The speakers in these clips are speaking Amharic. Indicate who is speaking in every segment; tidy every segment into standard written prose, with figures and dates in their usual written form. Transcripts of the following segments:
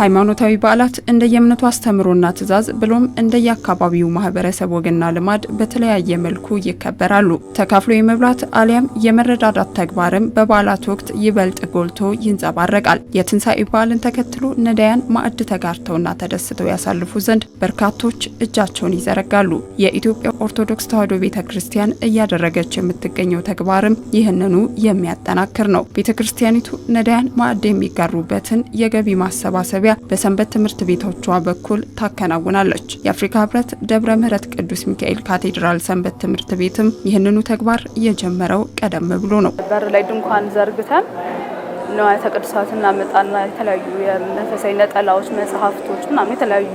Speaker 1: ሃይማኖታዊ በዓላት እንደየእምነቱ አስተምሮና ትእዛዝ ብሎም እንደየአካባቢው ማህበረሰብ ወግና ልማድ በተለያየ መልኩ ይከበራሉ። ተካፍሎ የመብላት አሊያም የመረዳዳት ተግባርም በበዓላት ወቅት ይበልጥ ጎልቶ ይንጸባረቃል። የትንሣኤ በዓልን ተከትሎ ነዳያን ማዕድ ተጋርተውና ተደስተው ያሳልፉ ዘንድ በርካቶች እጃቸውን ይዘረጋሉ። የኢትዮጵያ ኦርቶዶክስ ተዋሕዶ ቤተክርስቲያን እያደረገች የምትገኘው ተግባርም ይህንኑ የሚያጠናክር ነው። ቤተክርስቲያኒቱ ነዳያን ማዕድ የሚጋሩበትን የገቢ ማሰባሰቢያ በሰንበት ትምህርት ቤቶቿ በኩል ታከናውናለች። የአፍሪካ ህብረት ደብረ ምሕረት ቅዱስ ሚካኤል ካቴድራል ሰንበት ትምህርት ቤትም ይህንኑ ተግባር የጀመረው ቀደም ብሎ ነው።
Speaker 2: በር ላይ ድንኳን ዘርግተን ንዋያተ ቅድሳትን እናመጣና የተለያዩ የመንፈሳዊ ነጠላዎች፣ መጽሐፍቶች ምናምን የተለያዩ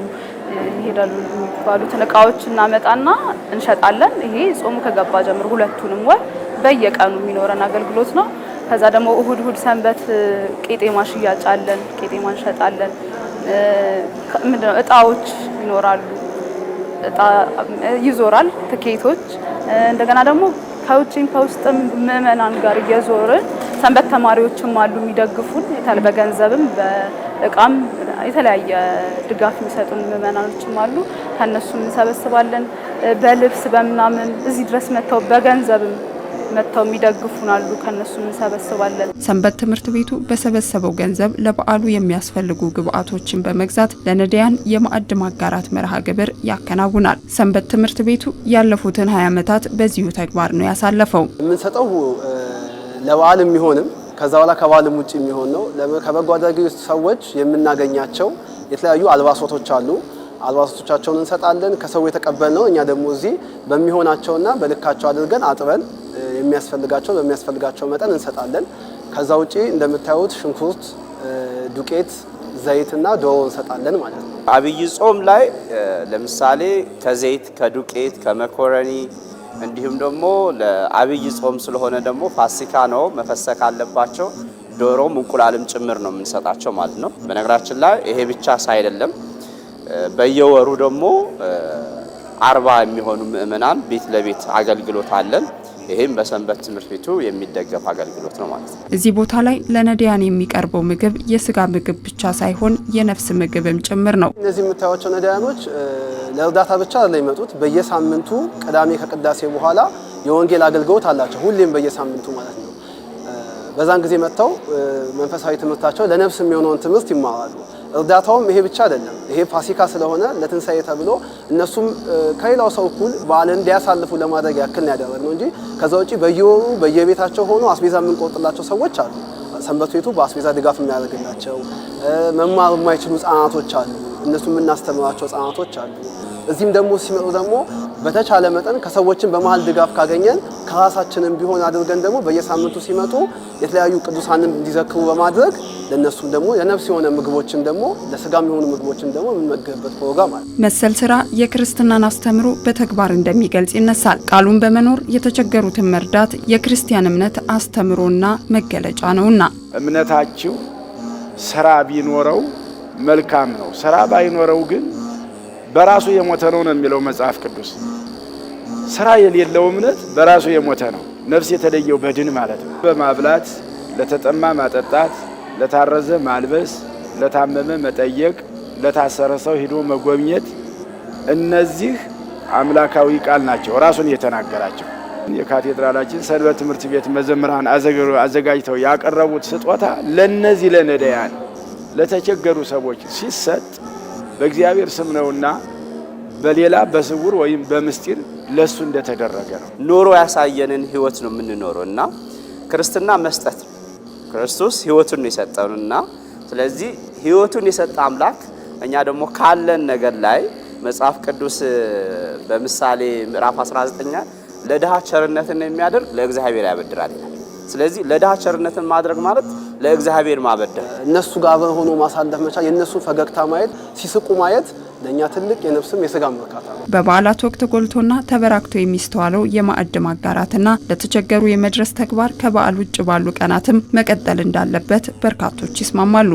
Speaker 2: ይሄዳሉ የሚባሉትን እቃዎች እናመጣና እንሸጣለን። ይሄ ጾሙ ከገባ ጀምሮ ሁለቱንም ወር በየቀኑ የሚኖረን አገልግሎት ነው። ከዛ ደግሞ እሁድ ሰንበት ቄጤማ ሽያጭ አለን። ቄጤማ እንሸጣለን። ምንድነው እጣዎች ይኖራሉ። እጣ ይዞራል፣ ትኬቶች። እንደገና ደግሞ ከውጭም ከውስጥም ምዕመናን ጋር እየዞርን ሰንበት ተማሪዎችም አሉ የሚደግፉን በገንዘብም በእቃም የተለያየ ድጋፍ የሚሰጡን ምዕመናኖችም አሉ። ከነሱም እንሰበስባለን። በልብስ በምናምን እዚህ ድረስ መጥተው በገንዘብም መጥተው የሚደግፉን አሉ። ከነሱም እንሰበስባለን።
Speaker 1: ሰንበት ትምህርት ቤቱ በሰበሰበው ገንዘብ ለበዓሉ የሚያስፈልጉ ግብአቶችን በመግዛት ለነዳያን የማዕድ ማጋራት መርሃ ግብር ያከናውናል። ሰንበት ትምህርት ቤቱ ያለፉትን 20 ዓመታት በዚሁ ተግባር ነው ያሳለፈው።
Speaker 3: የምንሰጠው ለበዓል የሚሆንም ከዛ በኋላ ከበዓልም ውጪ የሚሆን ነው። ከበጎ አድራጊ ሰዎች የምናገኛቸው የተለያዩ አልባሳቶች አሉ። አልባሳቶቻቸውን እንሰጣለን። ከሰው የተቀበልነው እኛ ደግሞ እዚህ በሚሆናቸውና በልካቸው አድርገን አጥበን በሚያስፈልጋቸው መጠን እንሰጣለን። ከዛ ውጪ እንደምታዩት ሽንኩርት፣ ዱቄት፣ ዘይትና ዶሮ እንሰጣለን ማለት ነው።
Speaker 4: አብይ ጾም ላይ ለምሳሌ ከዘይት፣ ከዱቄት፣ ከመኮረኒ እንዲሁም ደግሞ ለአብይ ጾም ስለሆነ ደግሞ ፋሲካ ነው መፈሰክ አለባቸው። ዶሮም እንቁላልም ጭምር ነው የምንሰጣቸው ማለት ነው። በነገራችን ላይ ይሄ ብቻ ሳይደለም በየወሩ ደግሞ 40 የሚሆኑ ምእመናን ቤት ለቤት አገልግሎት አለን። ይሄም በሰንበት ትምህርት ቤቱ የሚደገፍ አገልግሎት ነው ማለት ነው።
Speaker 1: እዚህ ቦታ ላይ ለነዳያን የሚቀርበው ምግብ የስጋ ምግብ ብቻ ሳይሆን የነፍስ ምግብም ጭምር ነው።
Speaker 3: እነዚህ የምታዩቸው ነዳያኖች ለእርዳታ ብቻ አይደለም የሚመጡት። በየሳምንቱ ቅዳሜ ከቅዳሴ በኋላ የወንጌል አገልግሎት አላቸው። ሁሌም በየሳምንቱ ማለት ነው። በዛን ጊዜ መጥተው መንፈሳዊ ትምህርታቸው ለነፍስ የሚሆነውን ትምህርት ይማራሉ። እርዳታውም ይሄ ብቻ አይደለም። ይሄ ፋሲካ ስለሆነ ለትንሳኤ ተብሎ እነሱም ከሌላው ሰው እኩል በዓልን እንዲያሳልፉ ለማድረግ ያክል ያደረግነው እንጂ ከዛ ውጪ በየወሩ በየቤታቸው ሆኖ አስቤዛ የምንቆርጥላቸው ሰዎች አሉ። ሰንበት ቤቱ በአስቤዛ ድጋፍ የሚያደርግላቸው መማር የማይችሉ ህጻናቶች አሉ። እነሱ የምናስተምራቸው ህጻናቶች አሉ። እዚህም ደግሞ ሲመጡ ደግሞ በተቻለ መጠን ከሰዎችን በመሃል ድጋፍ ካገኘን ከራሳችንም ቢሆን አድርገን ደግሞ በየሳምንቱ ሲመጡ የተለያዩ ቅዱሳንን እንዲዘክሩ በማድረግ ለነሱም ደግሞ የነፍስ የሆነ ምግቦችን ደግሞ ለስጋም የሆኑ ምግቦችን ደግሞ የምንመገብበት ፕሮግራም አለ።
Speaker 1: መሰል ስራ የክርስትናን አስተምሮ በተግባር እንደሚገልጽ ይነሳል። ቃሉን በመኖር የተቸገሩትን መርዳት የክርስቲያን እምነት አስተምሮና መገለጫ ነውና
Speaker 5: እምነታችሁ ስራ ቢኖረው መልካም ነው፣ ስራ ባይኖረው ግን በራሱ የሞተ ነው የሚለው መጽሐፍ ቅዱስ። ስራ የሌለው እምነት በራሱ የሞተ ነው፣ ነፍስ የተለየው በድን ማለት ነው። በማብላት ለተጠማ ማጠጣት፣ ለታረዘ ማልበስ፣ ለታመመ መጠየቅ፣ ለታሰረ ሰው ሄዶ መጎብኘት፣ እነዚህ አምላካዊ ቃል ናቸው ራሱን የተናገራቸው። የካቴድራላችን ሰንበት ትምህርት ቤት መዘምራን አዘጋጅተው ያቀረቡት ስጦታ ለነዚህ ለነዳያን ለተቸገሩ ሰዎች ሲሰጥ በእግዚአብሔር ስም ነውና በሌላ በስውር ወይም በምስጢር ለሱ እንደተደረገ ነው።
Speaker 4: ኖሮ ያሳየንን ህይወት ነው የምንኖረውና ክርስትና መስጠት ነው። ክርስቶስ ህይወቱን ነው የሰጠውና ስለዚህ ህይወቱን የሰጠ አምላክ እኛ ደግሞ ካለን ነገር ላይ መጽሐፍ ቅዱስ በምሳሌ ምዕራፍ 19 ለድሃ ቸርነትን የሚያደርግ ለእግዚአብሔር ያበድራል ይላል። ስለዚህ ለድሃ ቸርነትን ማድረግ ማለት ለእግዚአብሔር ማበደር፣
Speaker 3: እነሱ ጋር ሆኖ ማሳለፍ መቻል፣ የነሱ ፈገግታ ማየት፣ ሲስቁ ማየት ለኛ ትልቅ የነፍስም የስጋም እርካታ ነው።
Speaker 1: በበዓላት ወቅት ጎልቶና ተበራክቶ የሚስተዋለው የማዕድ ማጋራትና ለተቸገሩ የመድረስ ተግባር ከበዓል ውጭ ባሉ ቀናትም መቀጠል እንዳለበት በርካቶች ይስማማሉ።